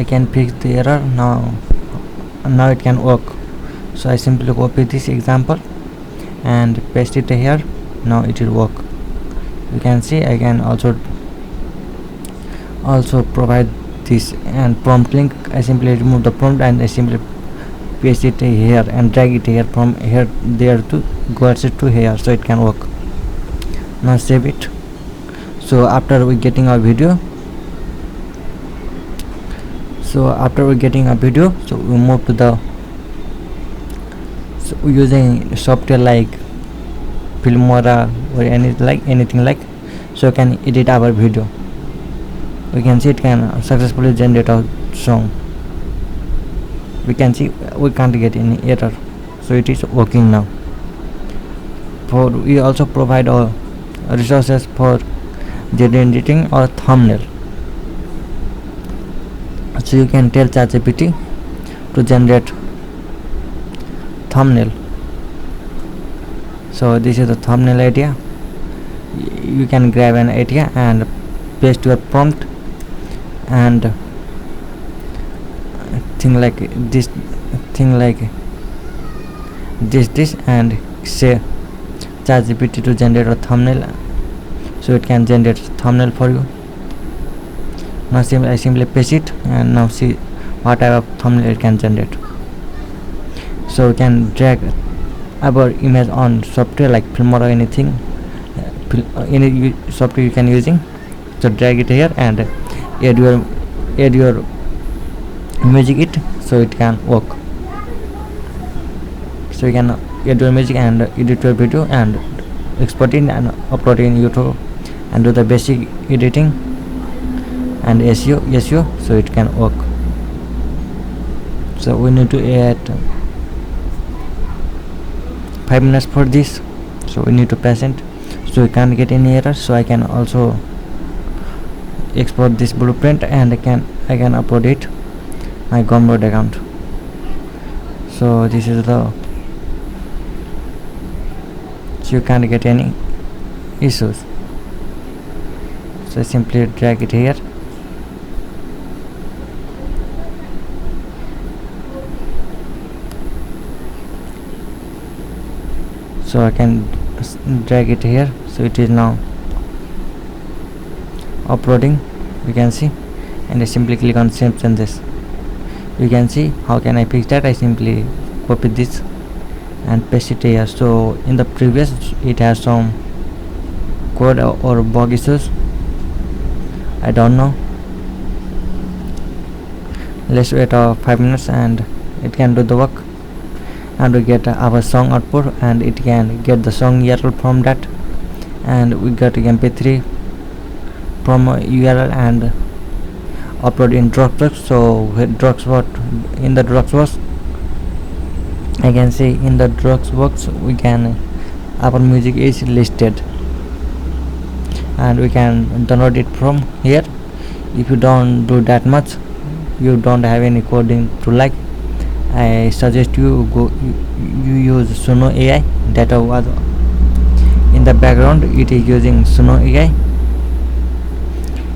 can fix the error. Now it can work. So I simply copy this example and paste it here. Now it will work. You can see I can also provide this and prompt link. I simply remove the prompt and I simply paste it here and drag it here from here there to goes it to here, so it can work. Now save it. So after we getting a video, so we move to the using software like Filmora or anything like, so you can edit our video. We can see it can successfully generate a song. We can see we can't get any error, so it is working now. We also provide resources for generating a thumbnail. So you can tell ChatGPT to generate thumbnail. So this is the thumbnail idea. You can grab an idea and paste your prompt and thing like this and say ChatGPT to generate a thumbnail, so it can generate thumbnail for you. Now I simply paste it and now see what type of thumbnail it can generate. So you can drag our image on software like Filmora or anything, any software you can using. So drag it here and add your music it, so it can work. So you can add your music and edit your video and export it and upload it in YouTube and do the basic editing and SEO, so it can work. So we need to add 5 minutes for this, so we need to patient, so we can't get any error. So I can also export this blueprint and I can upload it my Gumroad account. So this is so you can't get any issues. So simply drag it here. So I can drag it here, so it is now uploading. You can see, and I simply click on save changes. You can see how can I fix that. I simply copy this and paste it here. So in the previous it has some code or bug issues, I don't know. Let's wait 5 minutes and it can do the work, and we get our song output, and it can get the song URL from that, and we got MP3 from URL and upload in Dropbox. So in the Dropbox I can see in the Dropbox we can our music is listed and we can download it from here. If you don't do that much, you don't have any coding to like, I suggest you use Suno AI. That was in the background, it is using Suno AI.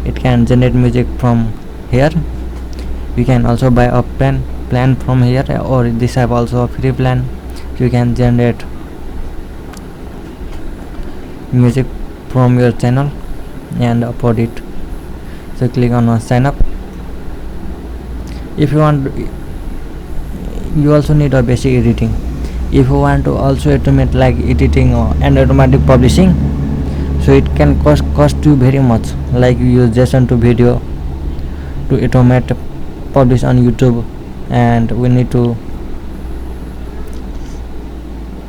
It can generate music from here. You can also buy a plan from here, or this have also a free plan. You can generate music from your channel and upload it. So click on sign up. If you want, you also need a basic editing. If you want to also automate like editing and automatic publishing, so it can cost you very much, like you use JSON to video to automate publish on YouTube, and we need to,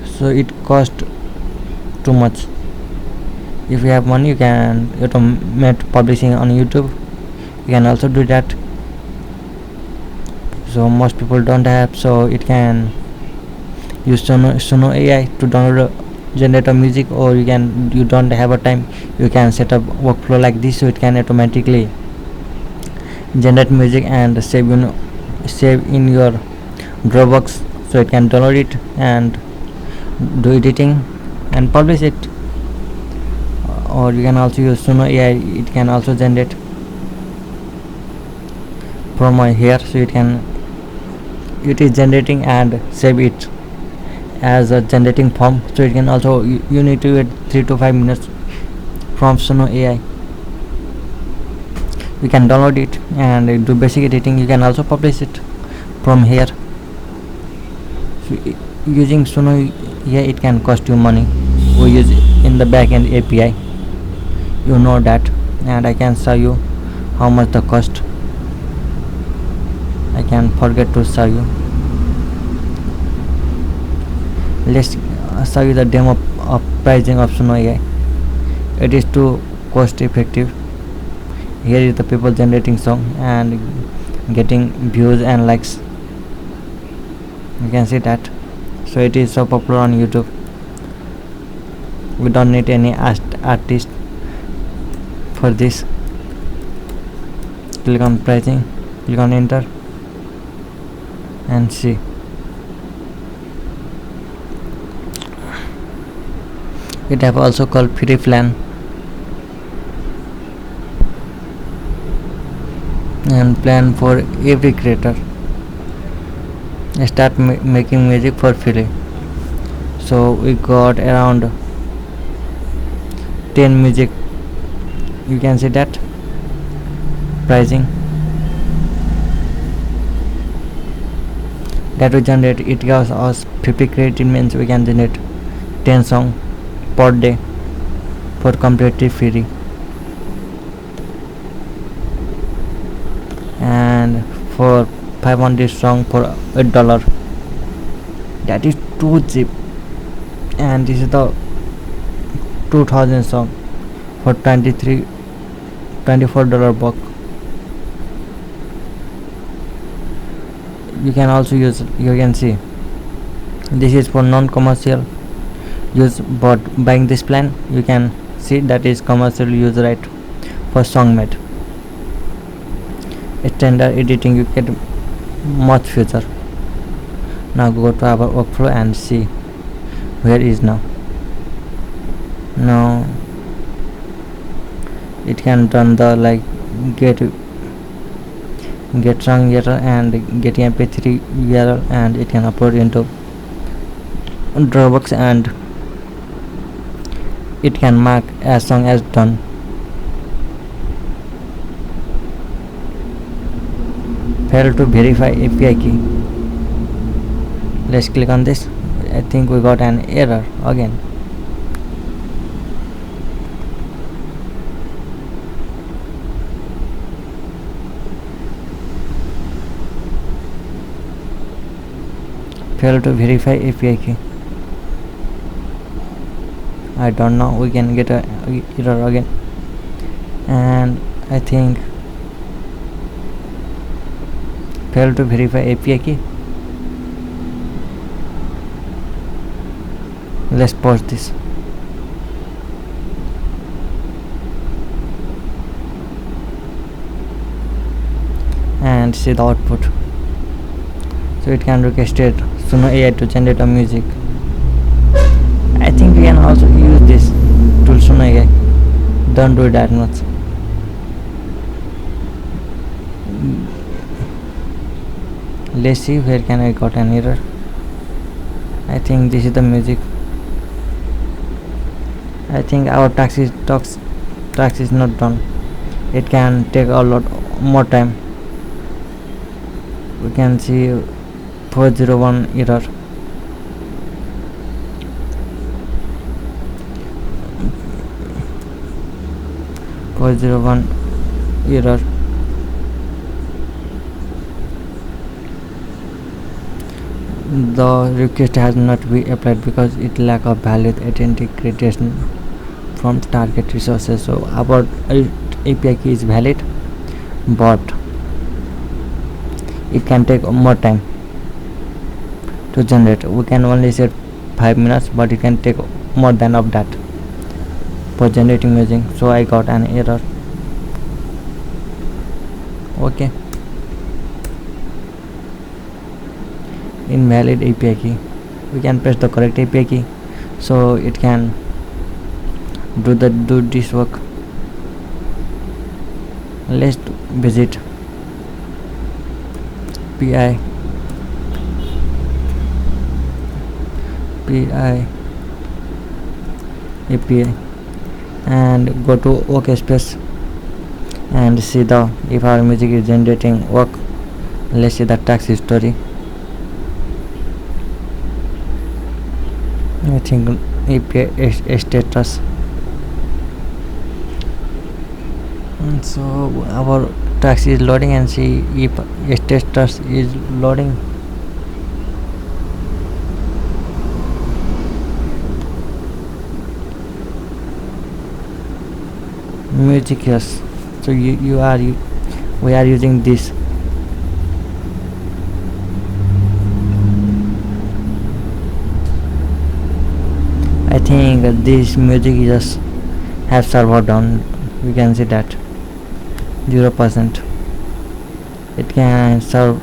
so it cost too much. If you have money, you can automate publishing on YouTube, you can also do that. So most people don't have, so it can use Suno AI to download generate a music, or you don't have a time, you can set up workflow like this, so it can automatically generate music and save in your Dropbox, so it can download it and do editing and publish it. Or you can also use Suno AI, it can also generate from here, so it is generating and save it as a generating form. So it can also you need to wait 3 to 5 minutes from Suno AI. You can download it and do basic editing. You can also publish it from here. So using Suno AI, it can cost you money. We use it in the backend API, you know that, and I can show you how much the cost. I can forget to show you. Let's show you the demo of pricing of Suno AI. It is too cost effective. Here is the people generating song and getting views and likes. You can see that. So it is so popular on YouTube. We don't need any artist for this. Click on pricing, click on enter and see. It have also called free plan and plan for every creator. Start making music for free. So we got around 10 music. You can see that pricing that we generate. It gives us 50 credit, means we can generate 10 songs per day for completely free. And for 500 songs for $8, that is too cheap. And this is the 2000 song for $24 buck. You can also use, you can see this is for non-commercial use, but buying this plan you can see that is commercial use, right? For song made standard editing, you get much feature. Now go to our workflow and see where is now it can run the like get song URL and get mp3 URL, and it can upload into Dropbox and it can mark as song as done. Fail to verify API key. Let's click on this. I think we got an error again. Fail to verify API key. I don't know, we can get a error again, and I think fail to verify API key. Let's pause this. And see the output. So it can request Suno AI to generate a music. I think we can also use this tool Suno AI. Don't do that much. Let's see where can I got an error. I think this is the music. I think our task is not done. It can take a lot more time. We can see 401 error. Error. The request has not been applied because it lack of valid authentication from target resources. So our API key is valid, but it can take more time to generate. We can only set 5 minutes, but it can take more than of that for generating music. So I got an error. Okay, invalid API key. We can press the correct API key so it can do this work. Let's visit API and go to OK space and see the if our music is generating work. Let's see the tax history. I think API status. And so our tax is loading and see if status is loading. Music, yes. So we are using this. I think this music just have server down. We can see that 0%. It can serve.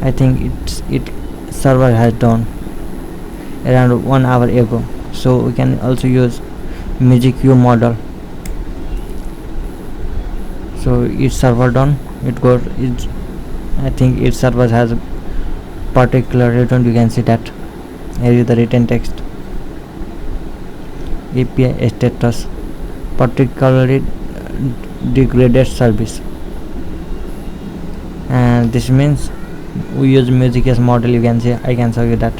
I think it server has done around 1 hour ago. So we can also use music view model. So its server done. I think its server has a particular return. You can see that here is the written text. API status particularly degraded service, and this means we use music as model. You can see I can show you that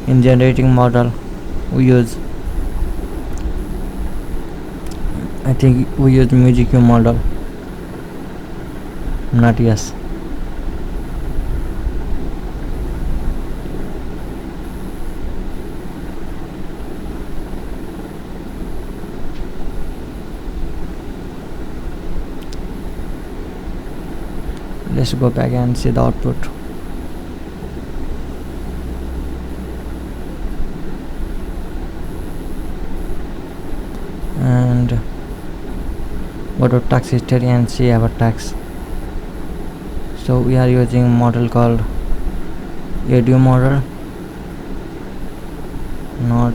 in generating model we use, I think we use music model, not yes. Let's go back and see the output. And go to tax history and see our tax. So we are using a model called audio model, not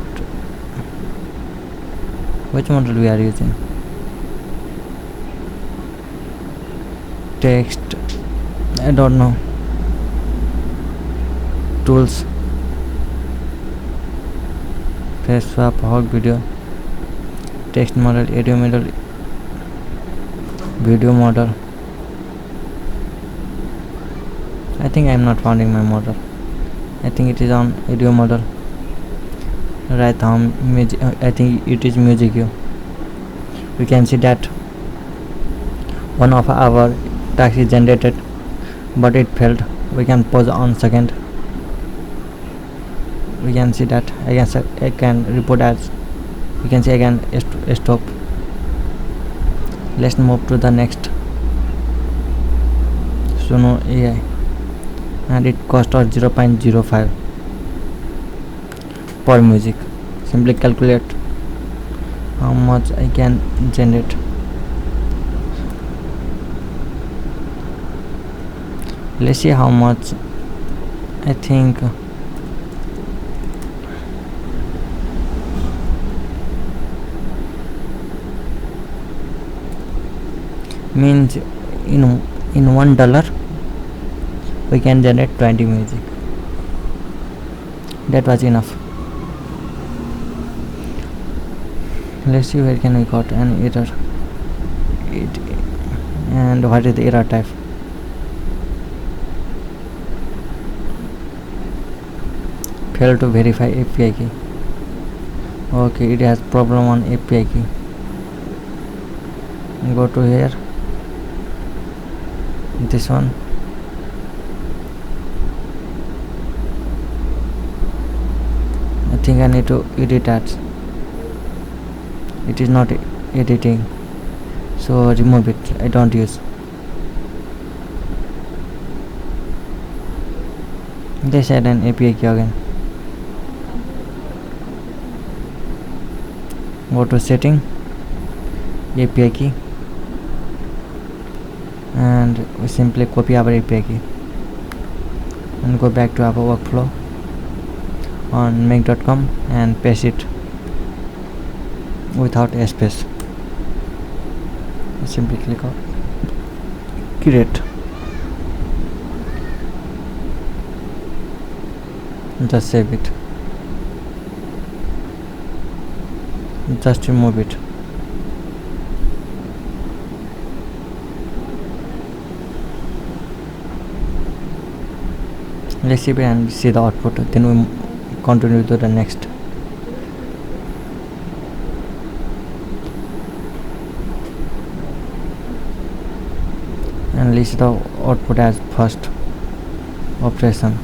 which model we are using. Text, I don't know. Tools, face swap, hog video, text model, audio model, video model. I think I am not finding my model. I think it is on audio model. Right now, I think it is music view. We can see that one of our tax is generated, but it failed. We can pause on second. We can see that I can report as. We can see again stop. Let's move to the next. Suno AI, and it cost us 0.05 per music. Simply calculate how much I can generate. Let's see how much. I think means in $1 we can generate 20 music. That was enough. Let's see where can we got an error. And what is the error type? Fail to verify API key. Okay, it has problem on API key. Go to here, this one. I think I need to edit ads. It is not editing, so remove it. I don't use. Let's add an API key again. Go to setting, API key, and we simply copy our API key and go back to our workflow on make.com and paste it without a space. Simply click on create. just save it, just remove it. Let's save it and see the output, then we continue to the next. And list the output as first operation,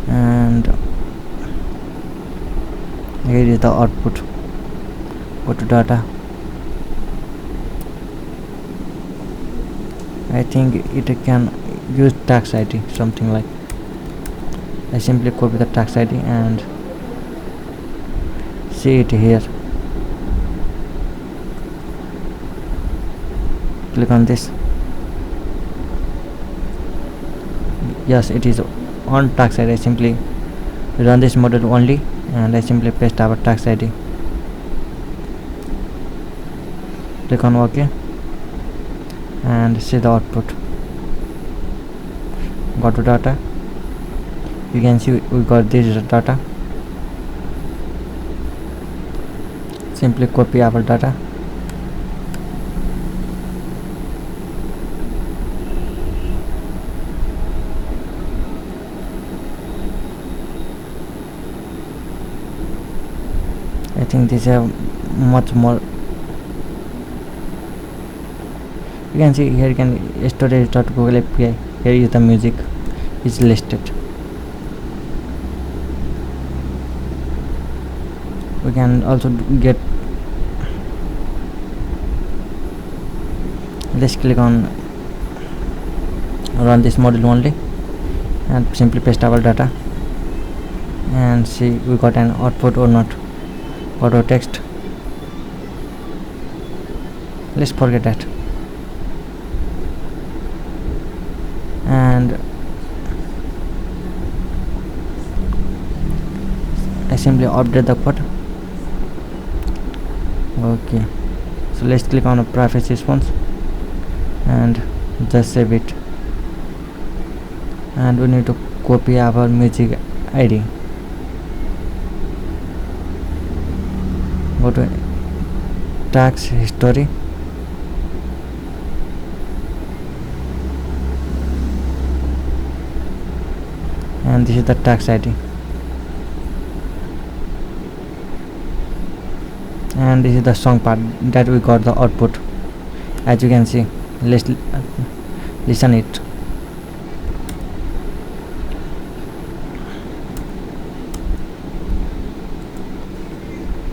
and here is the output. Go to data. I think it can use tax ID, something like. I simply copy the tax ID and see it here. Click on this. Yes, it is on tax ID. I simply run this model only and I simply paste our tax ID. Click on OK and see the output. Go to data. You can see we got this data. Simply copy our data. I think these are much more. You can see here, you can storage.google API. Here is the music is listed. We can also get. Let's click on run this model only and simply paste our data and see we got an output or not. Auto text. Let's forget that. And I simply update the code. Okay, so let's click on a privacy response and just save it. And we need to copy our music ID. Go to tax history. And this is the tax ID. And this is the song part that we got the output. As you can see, let's listen it.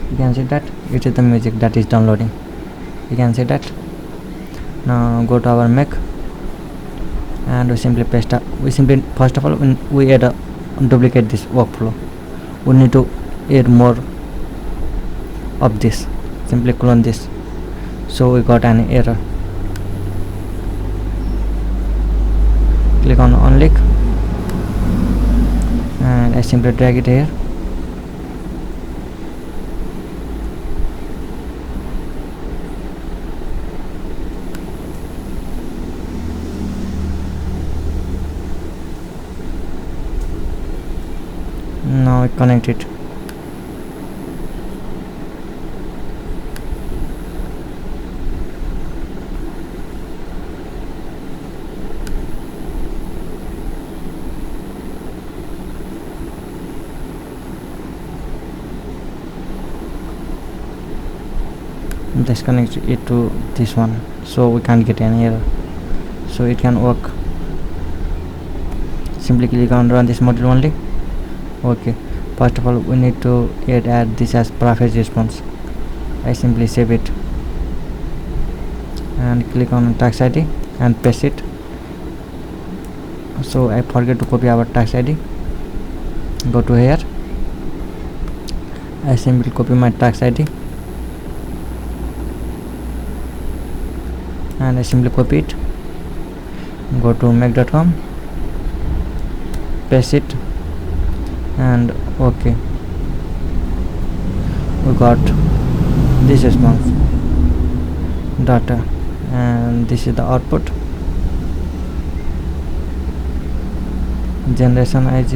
You can see that it is the music that is downloading. You can see that. Now go to our Mac and we simply paste up. We simply first of all we add a duplicate this workflow. We need to add more of this. Simply clone this. So we got an error. Click on unlink and I simply drag it here. Now I connect it. Disconnect it to this one so we can't get any error, so it can work. Simply click on run this module only. Okay, first of all we need to add this as privacy response. I simply save it and click on tax ID and paste it. So I forget to copy our tax ID. Go to here. I simply copy my tax ID and I simply copy it. Go to mac.com, paste it and okay, we got this response data and this is the output. generation IG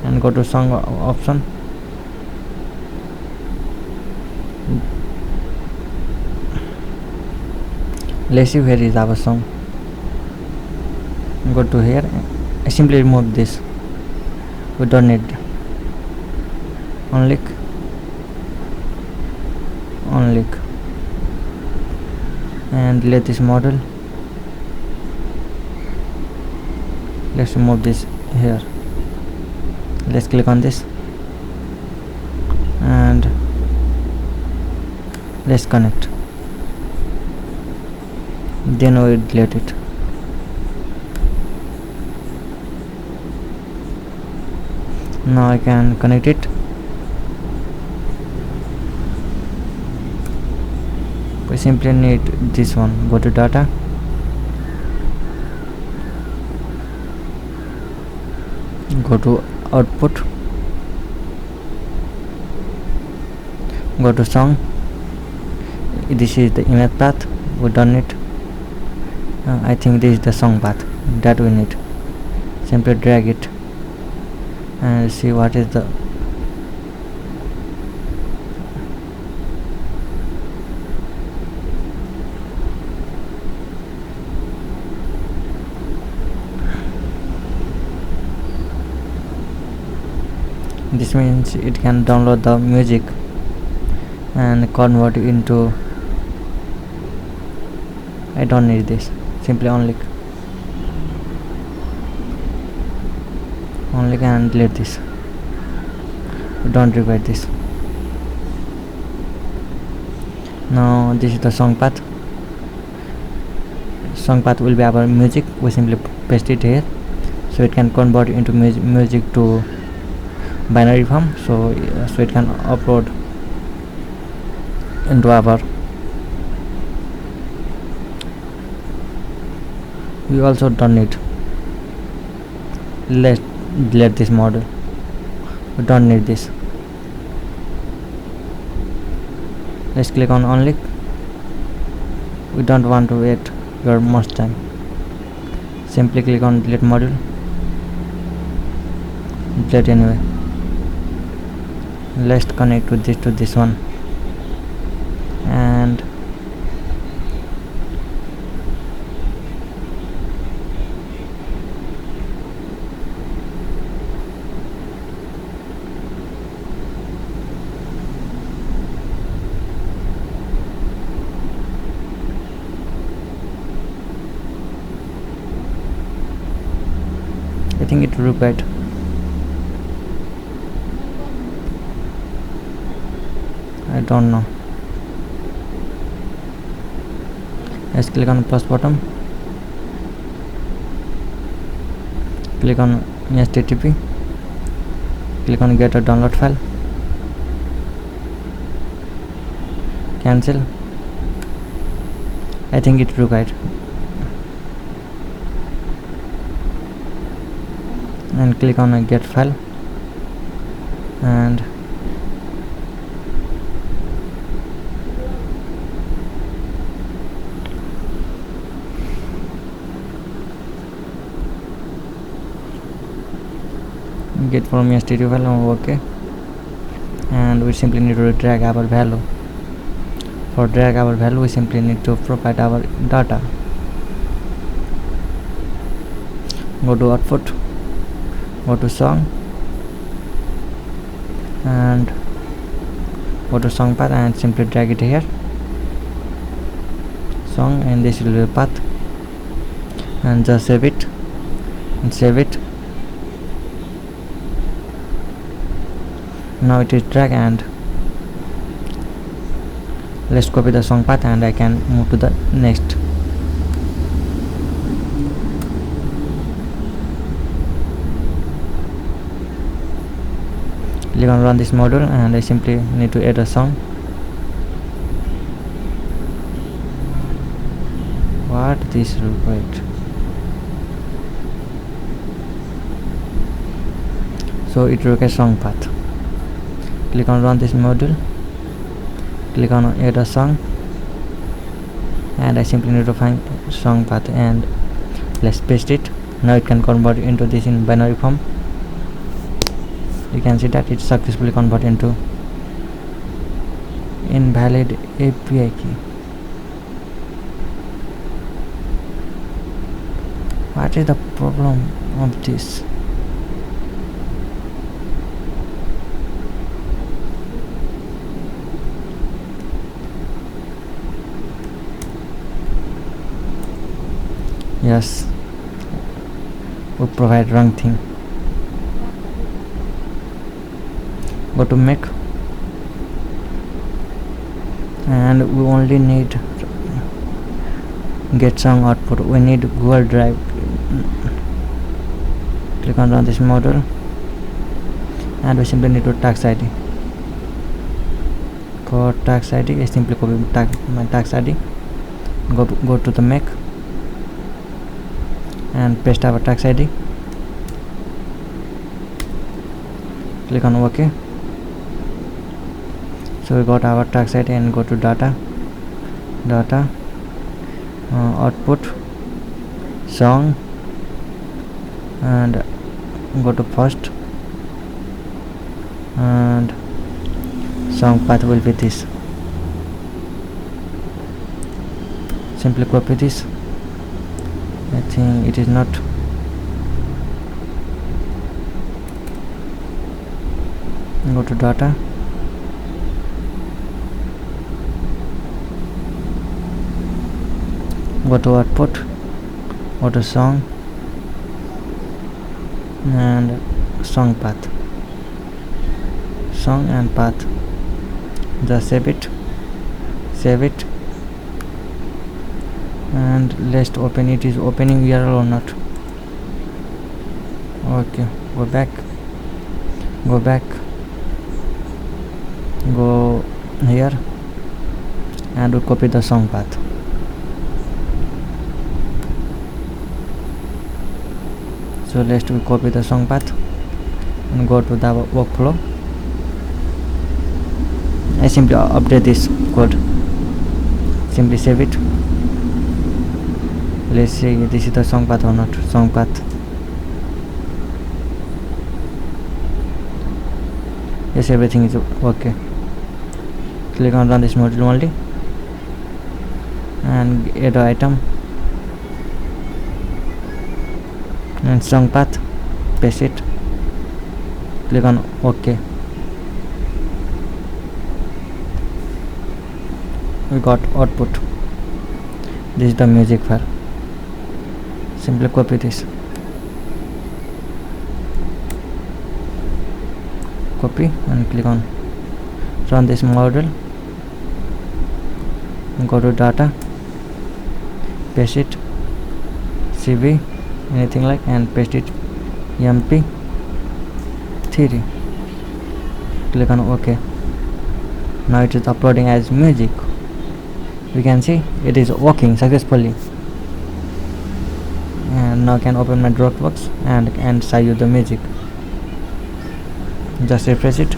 and go to song option. Let's see where is our song. Go to here. I simply remove this. We don't need. On click and delete this model. Let's remove this here. Let's click on this and let's connect. Then we delete it. Now I can connect it. We simply need this one. Go to data, go to output, go to song. This is the image path. We don't need. I think this is the song path that we need. Simply drag it and see what is the this means it can download the music and convert it into. I don't need this. Simply only and delete this. Don't require this. Now this is the song path. Song path will be our music. We simply paste it here, so it can convert into music to binary form. So it can upload into our. We also don't need. Let's delete this model. We don't need this. Let's click on only. We don't want to wait your most time. Simply click on delete module. Delete anyway. Let's connect to this one and I think it will look right. I don't know. Let's click on plus button. Click on HTTP. Click on get a download file. Cancel. I think it will look right. And click on a get file and get from HTTP file. Okay, and we simply need to drag our value. For drag our value, we simply need to provide our data. Go to output, go to song and go to song path and simply drag it here. Song, and this will be path, and just save it and save it. Now it is drag, and let's copy the song path and I can move to the next. Click on run this module and I simply need to add a song. What this required? So it requires song path. Click on run this module. Click on add a song and I simply need to find song path and let's paste it. Now it can convert into this in binary form. You can see that it successfully converted into invalid API key. What is the problem of this? Yes, we provide wrong thing. Go to make, and we only need get song output. We need Google Drive. Click on run this model, and we simply need to tax ID. For tax ID, I simply copy my tax ID. Go to the make and paste our tax ID. Click on OK. So we got our tax ID, and go to data, output, song, and go to first, and song path will be this. Simply copy this. I think it is not. Go to data, go to output, go to song, and song path, song and path. Just save it, and let's open it. Is opening URL or not? Okay, go back, go here, and we copy the song path. So let's we copy the song path and go to the workflow. I simply update this code. Simply save it. Let's see this is the song path or not. Song path. Yes, everything is okay. Click on run this module only, and add item and song path, paste it, click on OK. We got output. This is the music file. Simply copy this, copy, and click on run this model. Go to data, paste it, CV, anything like, and paste it MP3. Click on OK. Now it is uploading as music. You can see it is working successfully. And now I can open my Dropbox and show you the music. Just refresh it,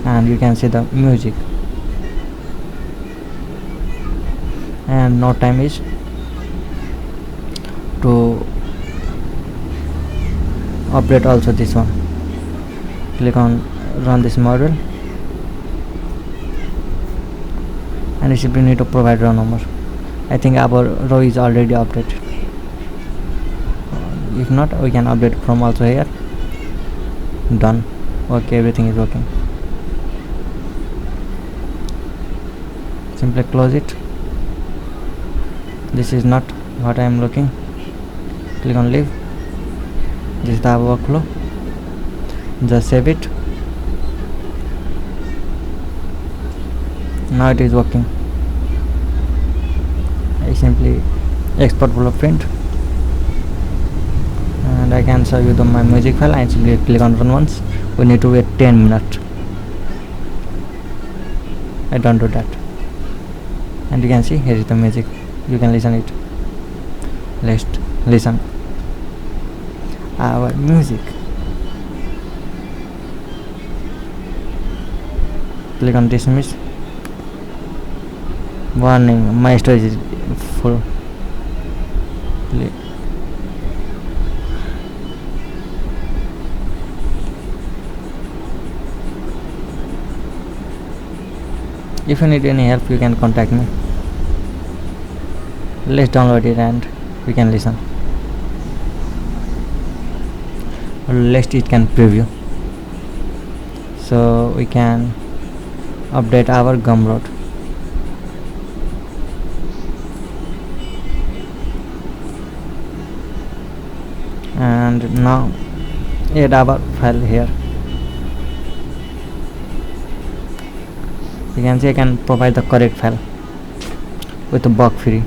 and you can see the music. And now time is to update also this one. Click on run this model, and you simply need to provide row number. I think our row is already updated. If not, we can update from also here. Done. Okay, everything is working. Simply close it. This is not what I am looking. Click on leave. This is the workflow. Just save it. Now it is working. I simply export blueprint, and I can show you my music file. I simply click on run once. We need to wait 10 minutes. I don't do that. And you can see here is the music. You can listen it. Let's listen our music. Click on dismiss. Warning, my storage is full. If you need any help, you can contact me. Let's download it and we can listen. Let's it can preview, so we can update our Gumroad. And now add our file here. You can see I can provide the correct file with a bug free.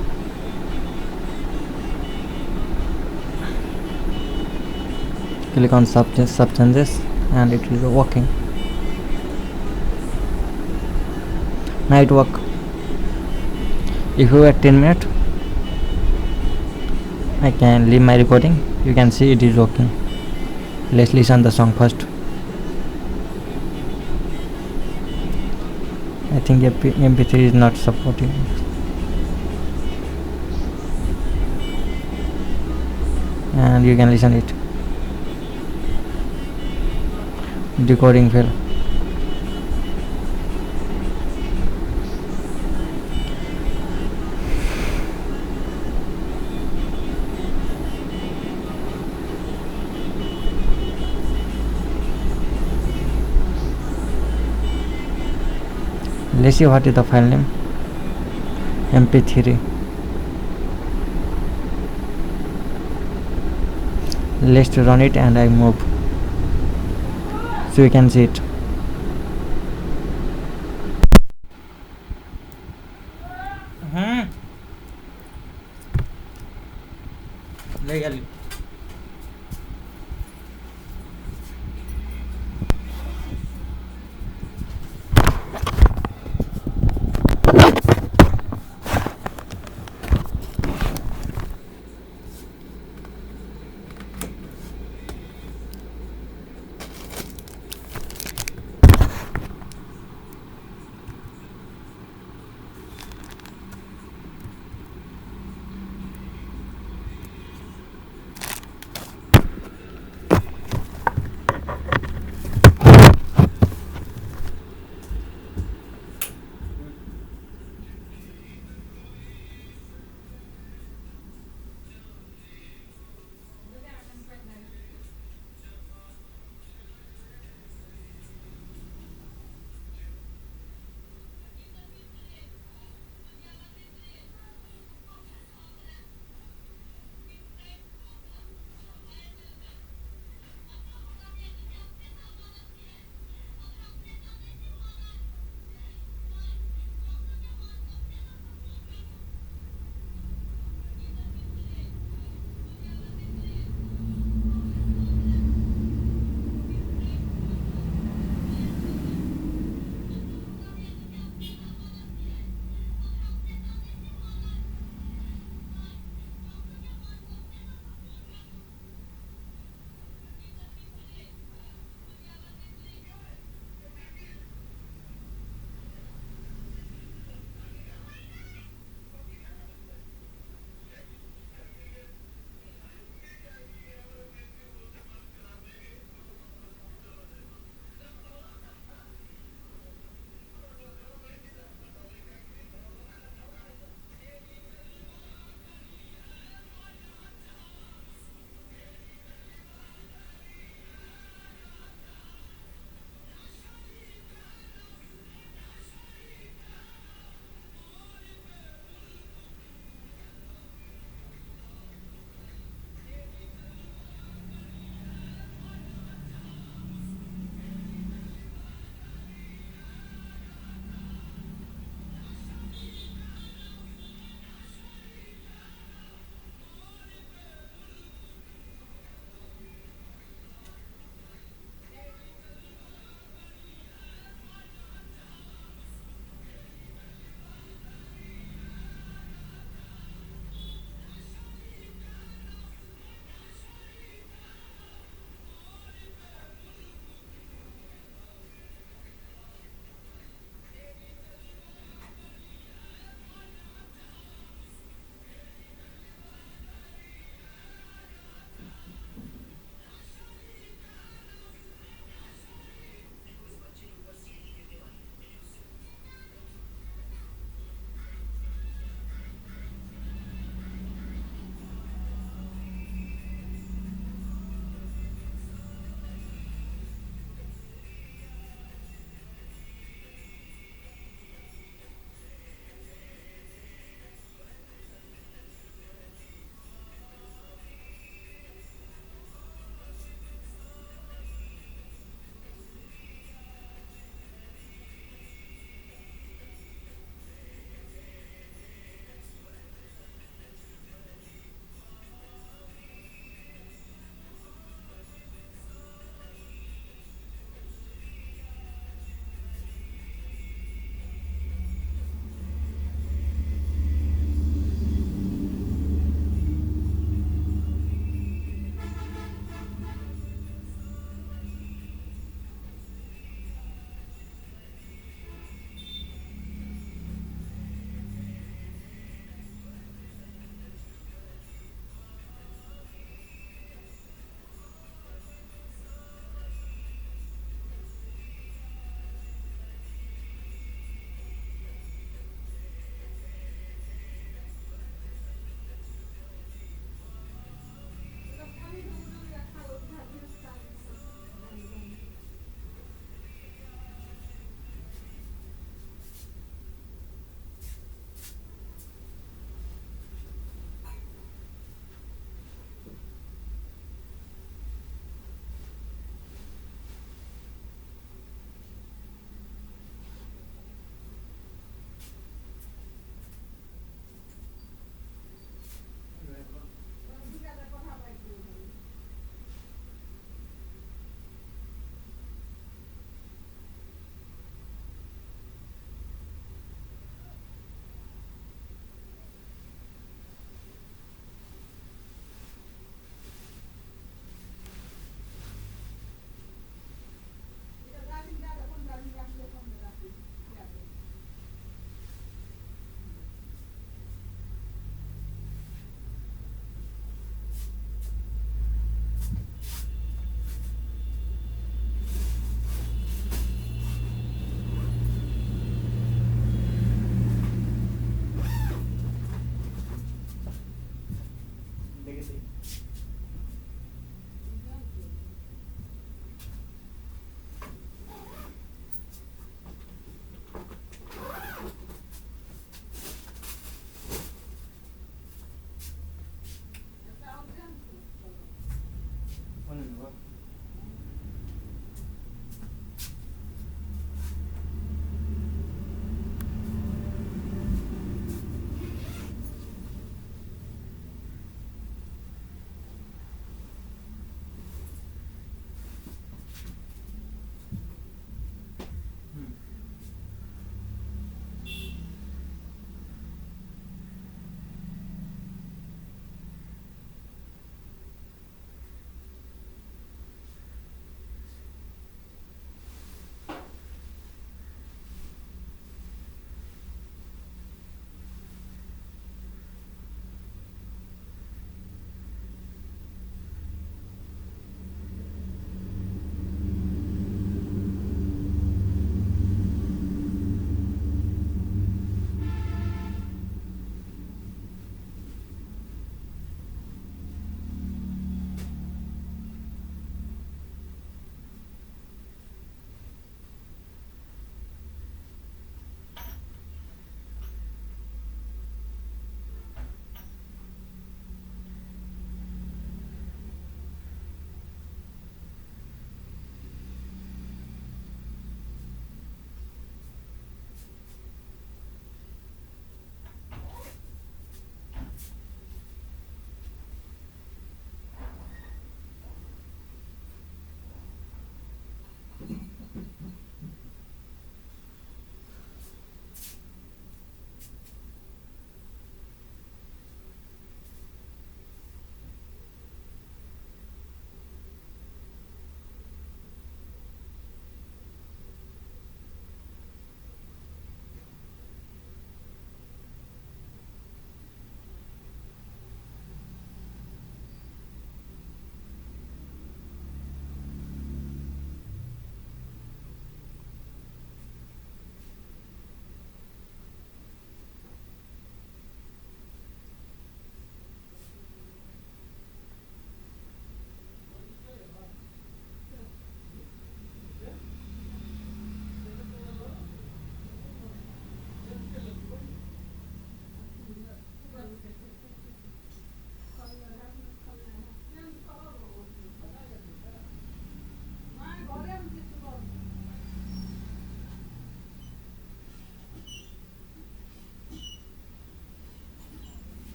Click on sub changes and it is working. Now it work. If you wait 10 minutes, I can leave my recording. You can see it is working. Let's listen the song first. I think MP3 is not supporting. And you can listen it. Decoding fail. Let's see what is the file name. mp3. Let's run it and I move so you can see it. ले